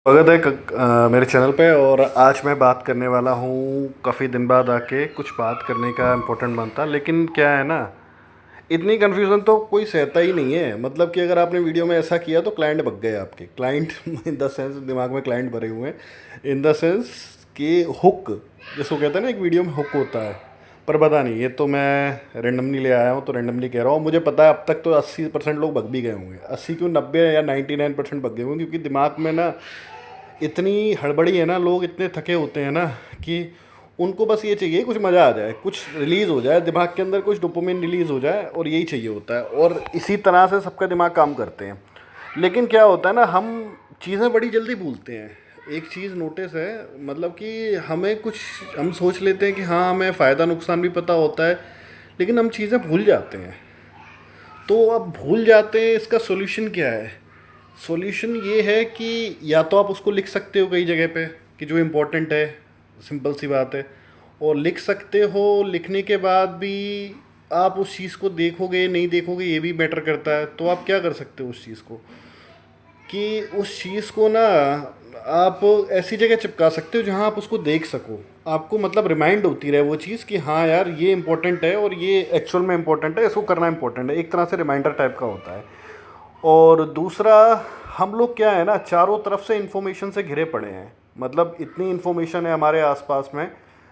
स्वागत है मेरे चैनल पे। और आज मैं बात करने वाला हूँ, काफ़ी दिन बाद आके कुछ बात करने का इम्पोर्टेंट बनता, लेकिन क्या है ना, इतनी कन्फ्यूज़न तो कोई सहता ही नहीं है। मतलब कि अगर आपने वीडियो में ऐसा किया तो क्लाइंट भग गए आपके क्लाइंट इन द सेंस, दिमाग में क्लाइंट भरे हुए हैं इन द सेंस कि हुक, जिसको कहते हैं ना, एक वीडियो में हुक होता है। पर पता नहीं, ये तो मैं रेंडमली ले आया हूँ तो रेंडमली कह रहा हूँ। मुझे पता है अब तक तो 80% लोग भग भी गए होंगे। 80 क्यों, 90 या 99% भग गए होंगे, क्योंकि दिमाग में ना इतनी हड़बड़ी है ना, लोग इतने थके होते हैं ना कि उनको बस ये चाहिए कुछ मज़ा आ जाए, कुछ रिलीज़ हो जाए दिमाग के अंदर, कुछ डोपामिन रिलीज़ हो जाए, और यही चाहिए होता है। और इसी तरह से सबका दिमाग काम करते हैं। लेकिन क्या होता है ना, हम चीज़ें बड़ी जल्दी भूलते हैं। एक चीज़ नोटिस है, मतलब कि हमें कुछ, हम सोच लेते हैं कि हाँ हमें फ़ायदा नुकसान भी पता होता है, लेकिन हम चीज़ें भूल जाते हैं। तो अब भूल जाते हैं, इसका सॉल्यूशन क्या है? सॉल्यूशन ये है कि या तो आप उसको लिख सकते हो कई जगह पे कि जो इम्पोर्टेंट है, सिंपल सी बात है। और लिख सकते हो, लिखने के बाद भी आप उस चीज़ को देखोगे नहीं देखोगे ये भी मैटर करता है। तो आप क्या कर सकते हो उस चीज़ को, कि उस चीज़ को ना आप ऐसी जगह चिपका सकते हो जहाँ आप उसको देख सको, आपको मतलब रिमाइंड होती रहे वो चीज़ कि हाँ यार ये इंपॉर्टेंट है और ये एक्चुअल में इंपॉर्टेंट है, इसको करना इंपॉर्टेंट है। एक तरह से रिमाइंडर टाइप का होता है। और दूसरा, हम लोग क्या है ना, चारों तरफ से इन्फॉर्मेशन से घिरे पड़े हैं। मतलब इतनी इन्फॉर्मेशन है हमारे आसपास में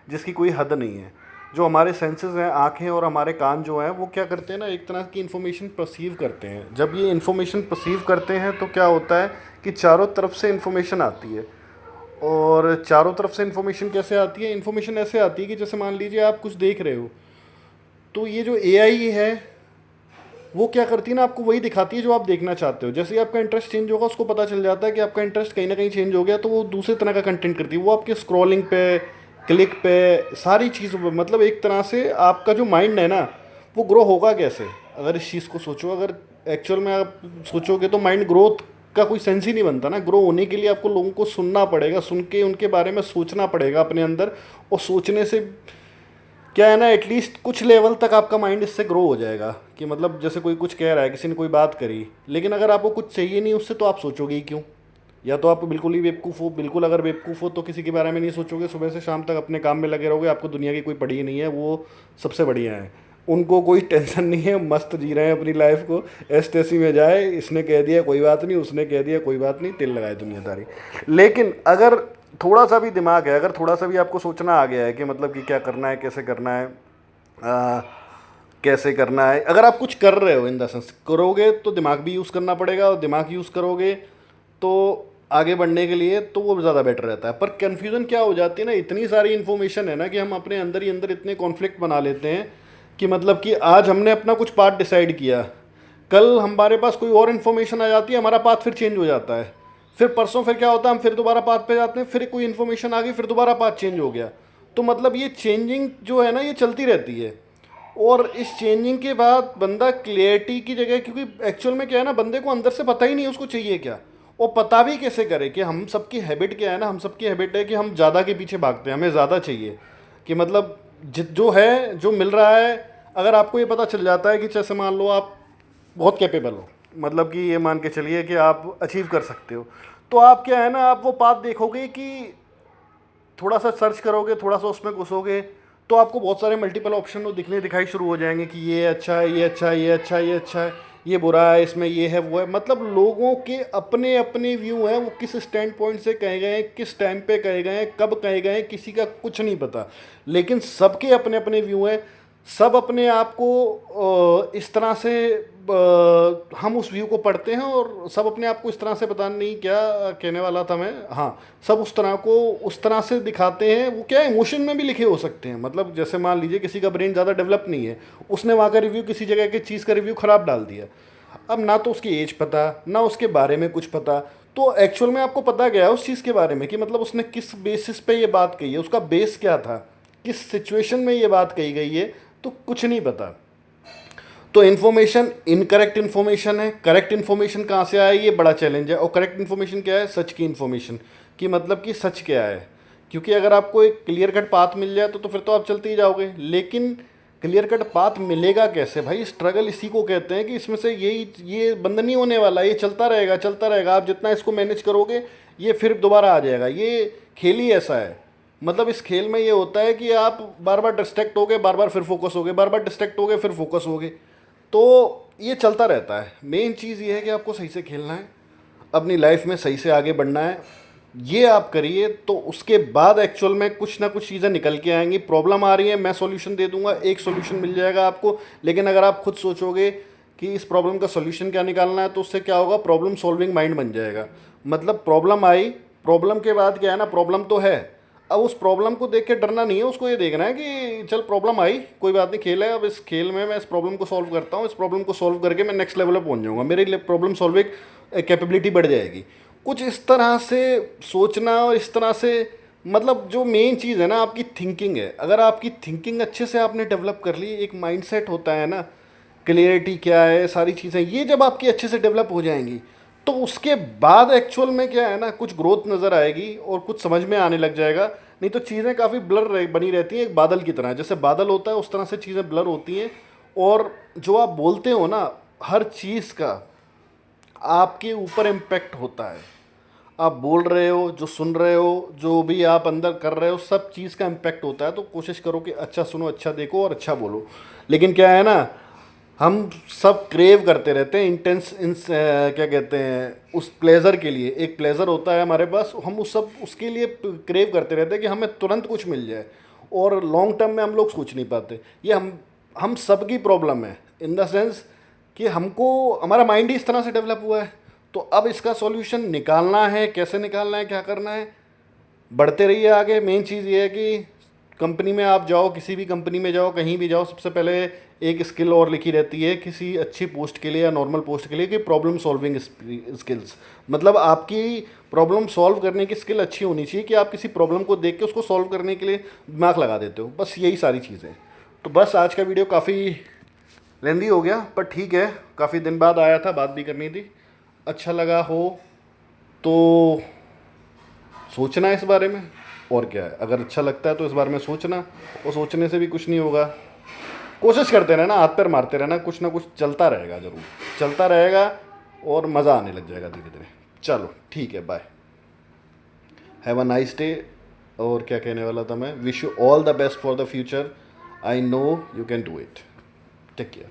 जिसकी कोई हद नहीं है। जो हमारे सेंसेस हैं, आँखें और हमारे कान जो हैं, वो क्या करते हैं ना, एक तरह की इन्फॉर्मेशन परसीव करते हैं। जब ये इन्फॉर्मेशन परसीव करते हैं तो क्या होता है कि चारों तरफ से इन्फॉर्मेशन आती है। और चारों तरफ से इन्फॉर्मेशन कैसे आती है? इन्फॉर्मेशन ऐसे आती है कि जैसे मान लीजिए आप कुछ देख रहे हो, तो ये जो एआई है वो क्या करती है ना, आपको वही दिखाती है जो आप देखना चाहते हो। जैसे ही आपका इंटरेस्ट चेंज होगा, उसको पता चल जाता है कि आपका इंटरेस्ट कहीं ना कहीं चेंज हो गया, तो वो दूसरे तरह का कंटेंट करती है। वो आपके स्क्रॉलिंग पे, क्लिक पे, सारी चीज़ों पे, मतलब एक तरह से आपका जो माइंड है ना, वो ग्रो होगा कैसे? अगर इस चीज़ को सोचो, अगर एक्चुअल में आप सोचोगे तो माइंड ग्रोथ का कोई सेंस ही नहीं बनता ना। ग्रो होने के लिए आपको लोगों को सुनना पड़ेगा, सुन के उनके बारे में सोचना पड़ेगा अपने अंदर। और सोचने से क्या है ना, एटलीस्ट कुछ लेवल तक आपका माइंड इससे ग्रो हो जाएगा। कि मतलब जैसे कोई कुछ कह रहा है, किसी ने कोई बात करी, लेकिन अगर आपको कुछ चाहिए नहीं उससे, तो आप सोचोगे ही क्यों? या तो आप बिल्कुल ही बेवकूफ़ हो। बिल्कुल अगर बेवकूफ़ हो तो किसी के बारे में नहीं सोचोगे, सुबह से शाम तक अपने काम में लगे रहोगे। आपको दुनिया की कोई पड़ी ही नहीं है, वो सबसे बढ़िया है। उनको कोई टेंशन नहीं है, मस्त जी रहे हैं अपनी लाइफ को। ऐस तैसी में जाए, इसने कह दिया कोई बात नहीं, उसने कह दिया कोई बात नहीं, तिल लगाए दुनियादारी। लेकिन अगर थोड़ा सा भी दिमाग है, अगर थोड़ा सा भी आपको सोचना आ गया है कि मतलब कि क्या करना है, कैसे करना है, आ, कैसे करना है, अगर आप कुछ कर रहे हो, इन द सेंस करोगे तो दिमाग भी यूज़ करना पड़ेगा, और दिमाग यूज़ करोगे तो आगे बढ़ने के लिए तो वो ज़्यादा बेटर रहता है। पर कन्फ्यूज़न क्या हो जाती है ना, इतनी सारी इन्फॉर्मेशन है ना कि हम अपने अंदर ही अंदर इतने कॉन्फ्लिक्ट बना लेते हैं कि मतलब कि आज हमने अपना कुछ पार्ट डिसाइड किया, कल हमारे पास कोई और इन्फॉर्मेशन आ जाती है, हमारा पाथ फिर चेंज हो जाता है। फिर परसों फिर क्या होता है, हम फिर दोबारा पाथ पे जाते हैं, फिर कोई इन्फॉर्मेशन आ गई, फिर दोबारा पाथ चेंज हो गया। तो मतलब ये चेंजिंग जो है ना, ये चलती रहती है। और इस चेंजिंग के बाद बंदा क्लियरिटी की जगह, क्योंकि एक्चुअल में क्या है ना, बंदे को अंदर से पता ही नहीं है उसको चाहिए क्या। और पता भी कैसे करे? कि हम सबकी हैबिट क्या है ना, हम सबकी हैबिट है कि हम ज़्यादा के पीछे भागते हैं, हमें ज़्यादा चाहिए। कि मतलब जो है, जो मिल रहा है, अगर आपको ये पता चल जाता है कि जैसे मान लो आप बहुत कैपेबल हो, मतलब कि ये मान के चलिए कि आप अचीव कर सकते हो, तो आप क्या है ना, आप वो पाथ देखोगे कि थोड़ा सा सर्च करोगे, थोड़ा सा उसमें घुसोगे, तो आपको बहुत सारे मल्टीपल ऑप्शन दिखाई शुरू हो जाएंगे कि ये अच्छा है, ये अच्छा है, ये अच्छा है, ये अच्छा है, ये बुरा है, इसमें ये है, वो है। मतलब लोगों के अपने अपने व्यू हैं, वो किस स्टैंड पॉइंट से कहे गए हैं, किस टाइम पे कहे गए हैं, कब कहे गए हैं, किसी का कुछ नहीं पता। लेकिन सबके अपने अपने व्यू हैं। सब अपने आप को इस तरह से, हम उस व्यू को पढ़ते हैं, और सब अपने आप को इस तरह से, पता नहीं क्या कहने वाला था मैं, हाँ, सब उस तरह को उस तरह से दिखाते हैं। वो क्या इमोशन में भी लिखे हो सकते हैं। मतलब जैसे मान लीजिए किसी का ब्रेन ज़्यादा डेवलप नहीं है, उसने वहाँ का रिव्यू, किसी जगह की चीज़ का रिव्यू ख़राब डाल दिया। अब ना तो उसकी एज पता, ना उसके बारे में कुछ पता, तो एक्चुअल में आपको पता गया है उस चीज़ के बारे में कि मतलब उसने किस बेसिस पे ये बात कही है, उसका बेस क्या था, किस सिचुएशन में ये बात कही गई है, तो कुछ नहीं पता। तो इन्फॉर्मेशन इनकरेक्ट इन्फॉर्मेशन है, करेक्ट इन्फॉर्मेशन कहाँ से आए, ये बड़ा चैलेंज है। और करेक्ट इन्फॉर्मेशन क्या है? सच की इन्फॉर्मेशन। कि मतलब कि सच क्या है। क्योंकि अगर आपको एक क्लियर कट पाथ मिल जाए तो फिर तो आप चलते ही जाओगे। लेकिन क्लियर कट पाथ मिलेगा कैसे भाई? स्ट्रगल इसी को कहते हैं कि इसमें से ये बंद नहीं होने वाला, ये चलता रहेगा चलता रहेगा। आप जितना इसको मैनेज करोगे, ये फिर दोबारा आ जाएगा। ये खेल ही ऐसा है। मतलब इस खेल में ये होता है कि आप बार बार डिस्ट्रैक्ट हो गए, बार बार फिर फोकस हो गए, बार बार डिस्ट्रैक्ट हो गए, फिर फोकस हो गए। तो ये चलता रहता है। मेन चीज़ ये है कि आपको सही से खेलना है, अपनी लाइफ में सही से आगे बढ़ना है। ये आप करिए तो उसके बाद एक्चुअल में कुछ ना कुछ चीज़ें निकल के आएंगी। प्रॉब्लम आ रही है, मैं सॉल्यूशन दे दूंगा, एक सॉल्यूशन मिल जाएगा आपको। लेकिन अगर आप खुद सोचोगे कि इस प्रॉब्लम का सॉल्यूशन क्या निकालना है, तो उससे क्या होगा, प्रॉब्लम सॉल्विंग माइंड बन जाएगा। मतलब प्रॉब्लम आई, प्रॉब्लम के बाद क्या है ना, प्रॉब्लम तो है, अब उस प्रॉब्लम को देख के डरना नहीं है, उसको ये देखना है कि चल प्रॉब्लम आई, कोई बात नहीं, खेल है, अब इस खेल में मैं इस प्रॉब्लम को सॉल्व करता हूँ, इस प्रॉब्लम को सॉल्व करके मैं नेक्स्ट लेवल पर पहुँच जाऊँगा, मेरी प्रॉब्लम सॉल्विंग कैपेबिलिटी बढ़ जाएगी। कुछ इस तरह से सोचना, और इस तरह से मतलब जो मेन चीज़ है ना, आपकी थिंकिंग है। अगर आपकी थिंकिंग अच्छे से आपने डेवलप कर ली, एक माइंडसेट होता है ना, क्लियरिटी क्या है, सारी चीज़ें, ये जब आपकी अच्छे से डेवलप हो जाएंगी, तो उसके बाद एक्चुअल में क्या है ना, कुछ ग्रोथ नज़र आएगी और कुछ समझ में आने लग जाएगा। नहीं तो चीज़ें काफ़ी ब्लर बनी रहती हैं, एक बादल की तरह, जैसे बादल होता है उस तरह से चीज़ें ब्लर होती हैं। और जो आप बोलते हो ना, हर चीज़ का आपके ऊपर इम्पेक्ट होता है। आप बोल रहे हो, जो सुन रहे हो, जो भी आप अंदर कर रहे हो, सब चीज़ का इम्पेक्ट होता है। तो कोशिश करो कि अच्छा सुनो, अच्छा देखो और अच्छा बोलो। लेकिन क्या है ना, हम सब क्रेव करते रहते हैं इंटेंस क्या कहते हैं, उस प्लेजर के लिए। एक प्लेजर होता है हमारे पास, हम उस सब उसके लिए क्रेव करते रहते हैं कि हमें तुरंत कुछ मिल जाए, और लॉन्ग टर्म में हम लोग सोच नहीं पाते। ये हम सब की प्रॉब्लम है, इन द सेंस कि हमको हमारा माइंड ही इस तरह से डेवलप हुआ है। तो अब इसका सॉल्यूशन निकालना है, कैसे निकालना है, क्या करना है, बढ़ते रहिए आगे। मेन चीज़ ये है कि कंपनी में आप जाओ, किसी भी कंपनी में जाओ, कहीं भी जाओ, सबसे पहले एक स्किल और लिखी रहती है किसी अच्छी पोस्ट के लिए या नॉर्मल पोस्ट के लिए, कि प्रॉब्लम सॉल्विंग स्किल्स। मतलब आपकी प्रॉब्लम सॉल्व करने की स्किल अच्छी होनी चाहिए, कि आप किसी प्रॉब्लम को देख के उसको सॉल्व करने के लिए दिमाग लगा देते हो। बस यही सारी चीज़ें। तो बस आज का वीडियो काफ़ी लेंदी हो गया, पर ठीक है, काफ़ी दिन बाद आया था, बात भी करनी थी। अच्छा लगा हो तो सोचना इस बारे में, और क्या है, अगर अच्छा लगता है तो इस बारे में सोचना, और सोचने से भी कुछ नहीं होगा। कोशिश करते रहना, हाथ पैर मारते रहना, कुछ ना कुछ चलता रहेगा, ज़रूर चलता रहेगा, और मज़ा आने लग जाएगा धीरे धीरे। चलो ठीक है, bye, have a nice day. और क्या कहने वाला था मैं, wish you all the best for the future. I know you can do it. Take care.